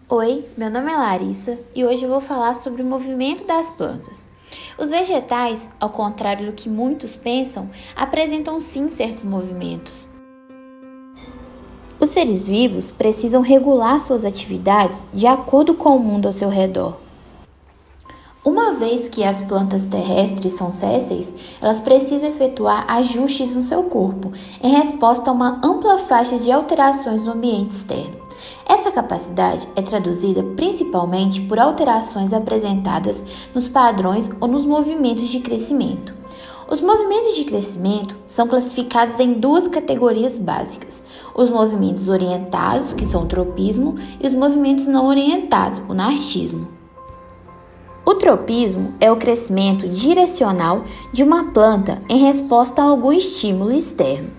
Oi, meu nome é Larissa e hoje eu vou falar sobre o movimento das plantas. Os vegetais, ao contrário do que muitos pensam, apresentam sim certos movimentos. Os seres vivos precisam regular suas atividades de acordo com o mundo ao seu redor. Uma vez que as plantas terrestres são sésseis, elas precisam efetuar ajustes no seu corpo, em resposta a uma ampla faixa de alterações no ambiente externo. Essa capacidade é traduzida principalmente por alterações apresentadas nos padrões ou nos movimentos de crescimento. Os movimentos de crescimento são classificados em duas categorias básicas: os movimentos orientados, que são o tropismo, e os movimentos não orientados, o nastismo. O tropismo é o crescimento direcional de uma planta em resposta a algum estímulo externo.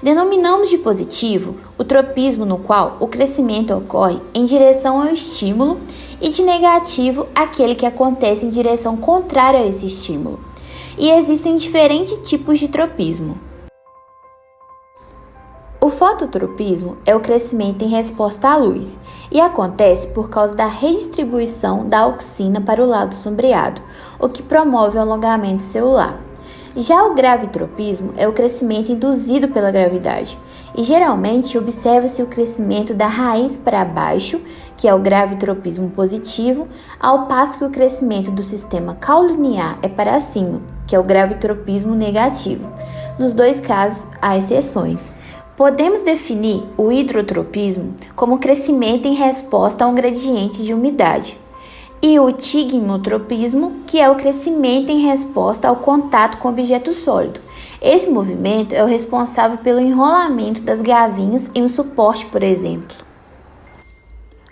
Denominamos de positivo o tropismo no qual o crescimento ocorre em direção ao estímulo e de negativo aquele que acontece em direção contrária a esse estímulo. E existem diferentes tipos de tropismo. O fototropismo é o crescimento em resposta à luz e acontece por causa da redistribuição da auxina para o lado sombreado, o que promove o alongamento celular. Já o gravitropismo é o crescimento induzido pela gravidade e geralmente observa-se o crescimento da raiz para baixo, que é o gravitropismo positivo, ao passo que o crescimento do sistema caulinear é para cima, que é o gravitropismo negativo. Nos dois casos, há exceções. Podemos definir o hidrotropismo como crescimento em resposta a um gradiente de umidade, e o tignotropismo, que é o crescimento em resposta ao contato com objeto sólido. Esse movimento é o responsável pelo enrolamento das gavinhas em um suporte, por exemplo.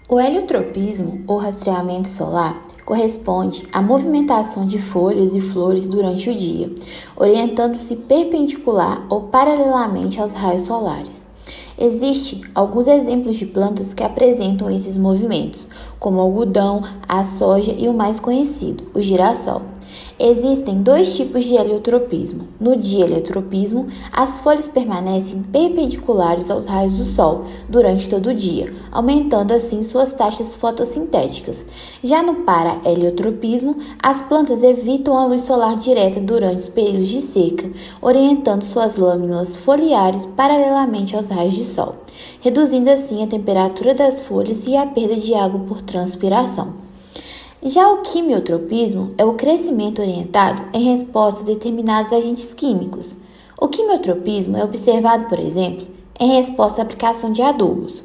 O heliotropismo, ou rastreamento solar, corresponde à movimentação de folhas e flores durante o dia, orientando-se perpendicular ou paralelamente aos raios solares. Existem alguns exemplos de plantas que apresentam esses movimentos, como o algodão, a soja e o mais conhecido, o girassol. Existem dois tipos de heliotropismo. No diheliotropismo, as folhas permanecem perpendiculares aos raios do sol durante todo o dia, aumentando assim suas taxas fotossintéticas. Já no paraheliotropismo, as plantas evitam a luz solar direta durante os períodos de seca, orientando suas lâminas foliares paralelamente aos raios de sol, reduzindo assim a temperatura das folhas e a perda de água por transpiração. Já o quimiotropismo é o crescimento orientado em resposta a determinados agentes químicos. O quimiotropismo é observado, por exemplo, em resposta à aplicação de adubos.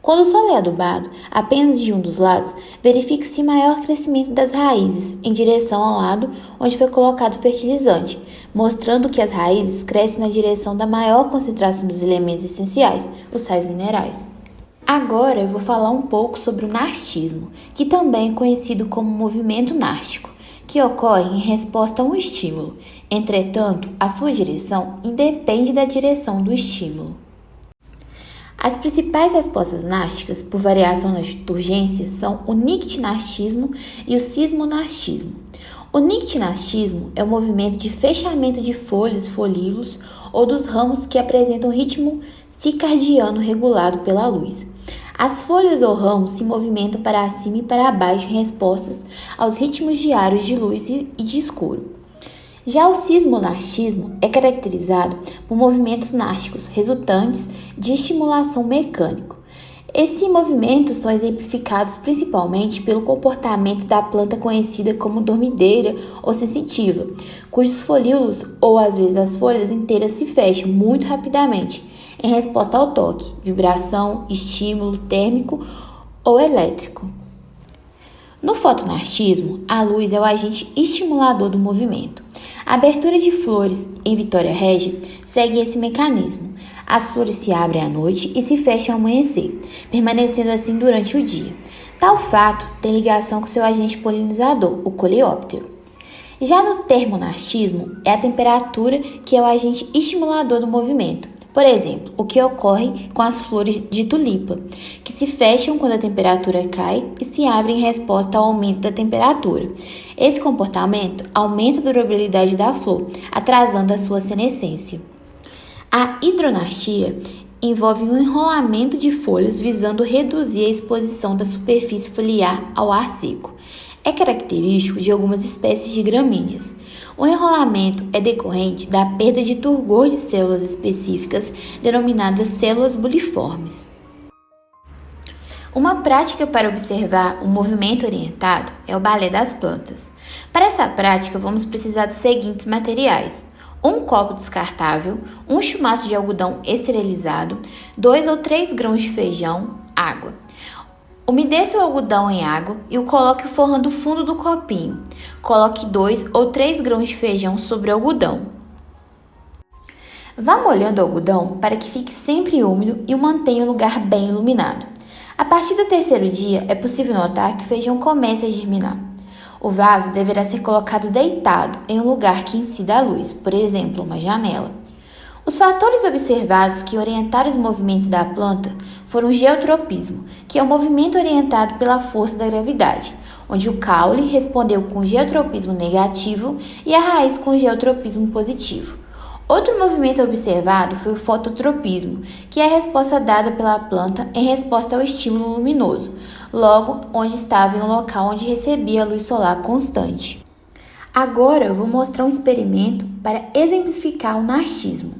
Quando o solo é adubado apenas de um dos lados, verifica-se maior crescimento das raízes em direção ao lado onde foi colocado o fertilizante, mostrando que as raízes crescem na direção da maior concentração dos elementos essenciais, os sais minerais. Agora eu vou falar um pouco sobre o nastismo, que também é conhecido como movimento nástico, que ocorre em resposta a um estímulo. Entretanto, a sua direção independe da direção do estímulo. As principais respostas násticas por variação na turgência são o nictinastismo e o sismonastismo. O nictinastismo é o movimento de fechamento de folhas, folíolos ou dos ramos que apresentam ritmo circadiano regulado pela luz. As folhas ou ramos se movimentam para cima e para baixo em respostas aos ritmos diários de luz e de escuro. Já o sismonastismo é caracterizado por movimentos násticos resultantes de estimulação mecânica. Esses movimentos são exemplificados principalmente pelo comportamento da planta conhecida como dormideira ou sensitiva, cujos folíolos ou às vezes as folhas inteiras se fecham muito rapidamente em resposta ao toque, vibração, estímulo térmico ou elétrico. No fotonastismo, a luz é o agente estimulador do movimento. A abertura de flores em Vitória Régia segue esse mecanismo. As flores se abrem à noite e se fecham ao amanhecer, permanecendo assim durante o dia. Tal fato tem ligação com seu agente polinizador, o coleóptero. Já no termonastismo, é a temperatura que é o agente estimulador do movimento. Por exemplo, o que ocorre com as flores de tulipa, que se fecham quando a temperatura cai e se abrem em resposta ao aumento da temperatura. Esse comportamento aumenta a durabilidade da flor, atrasando a sua senescência. A hidronastia envolve um enrolamento de folhas visando reduzir a exposição da superfície foliar ao ar seco. É característico de algumas espécies de gramíneas. O enrolamento é decorrente da perda de turgor de células específicas, denominadas células buliformes. Uma prática para observar o movimento orientado é o balé das plantas. Para essa prática, vamos precisar dos seguintes materiais: um copo descartável, um chumaço de algodão esterilizado, 2 ou 3 grãos de feijão, água. Umedeça o algodão em água e o coloque forrando o fundo do copinho. Coloque 2 ou 3 grãos de feijão sobre o algodão. Vá molhando o algodão para que fique sempre úmido e o mantenha em um lugar bem iluminado. A partir do terceiro dia, é possível notar que o feijão começa a germinar. O vaso deverá ser colocado deitado em um lugar que incida a luz, por exemplo, uma janela. Os fatores observados que orientaram os movimentos da planta foram o geotropismo, que é o movimento orientado pela força da gravidade, onde o caule respondeu com geotropismo negativo e a raiz com geotropismo positivo. Outro movimento observado foi o fototropismo, que é a resposta dada pela planta em resposta ao estímulo luminoso, logo onde estava em um local onde recebia a luz solar constante. Agora eu vou mostrar um experimento para exemplificar o nastismo.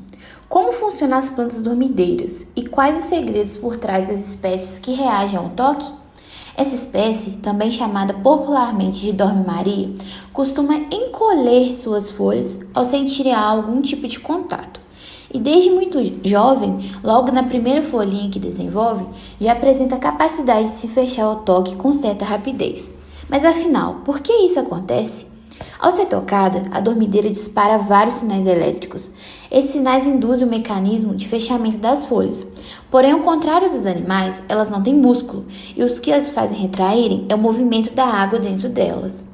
Como funcionam as plantas dormideiras e quais os segredos por trás das espécies que reagem ao toque? Essa espécie, também chamada popularmente de dorme-maria, costuma encolher suas folhas ao sentirem algum tipo de contato. E desde muito jovem, logo na primeira folhinha que desenvolve, já apresenta a capacidade de se fechar ao toque com certa rapidez. Mas afinal, por que isso acontece? Ao ser tocada, a dormideira dispara vários sinais elétricos. Esses sinais induzem o mecanismo de fechamento das folhas. Porém, ao contrário dos animais, elas não têm músculo, e os que as fazem retraírem é o movimento da água dentro delas.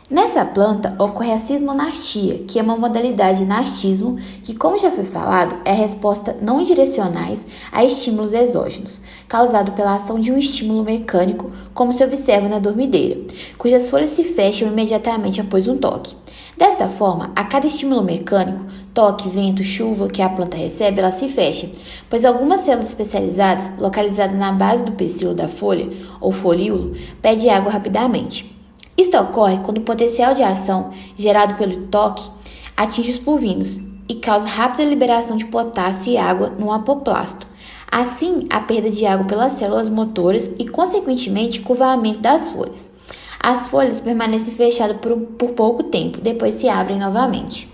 Nessa planta ocorre a cismonastia, que é uma modalidade de nastismo que, como já foi falado, é a resposta não direcionais a estímulos exógenos, causado pela ação de um estímulo mecânico, como se observa na dormideira, cujas folhas se fecham imediatamente após um toque. Desta forma, a cada estímulo mecânico, toque, vento, chuva que a planta recebe, ela se fecha, pois algumas células especializadas, localizadas na base do pecíolo da folha, ou folíolo, pedem água rapidamente. Isto ocorre quando o potencial de ação gerado pelo toque atinge os pulvinos e causa rápida liberação de potássio e água no apoplasto. Assim, a perda de água pelas células motoras e, consequentemente, curvamento das folhas. As folhas permanecem fechadas por pouco tempo, depois se abrem novamente.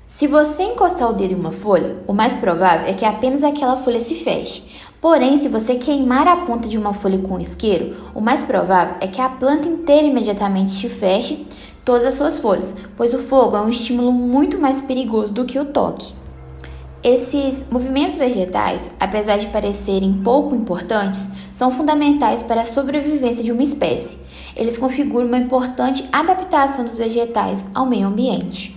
Se você encostar o dedo em uma folha, o mais provável é que apenas aquela folha se feche. Porém, se você queimar a ponta de uma folha com um isqueiro, o mais provável é que a planta inteira imediatamente se feche todas as suas folhas, pois o fogo é um estímulo muito mais perigoso do que o toque. Esses movimentos vegetais, apesar de parecerem pouco importantes, são fundamentais para a sobrevivência de uma espécie. Eles configuram uma importante adaptação dos vegetais ao meio ambiente.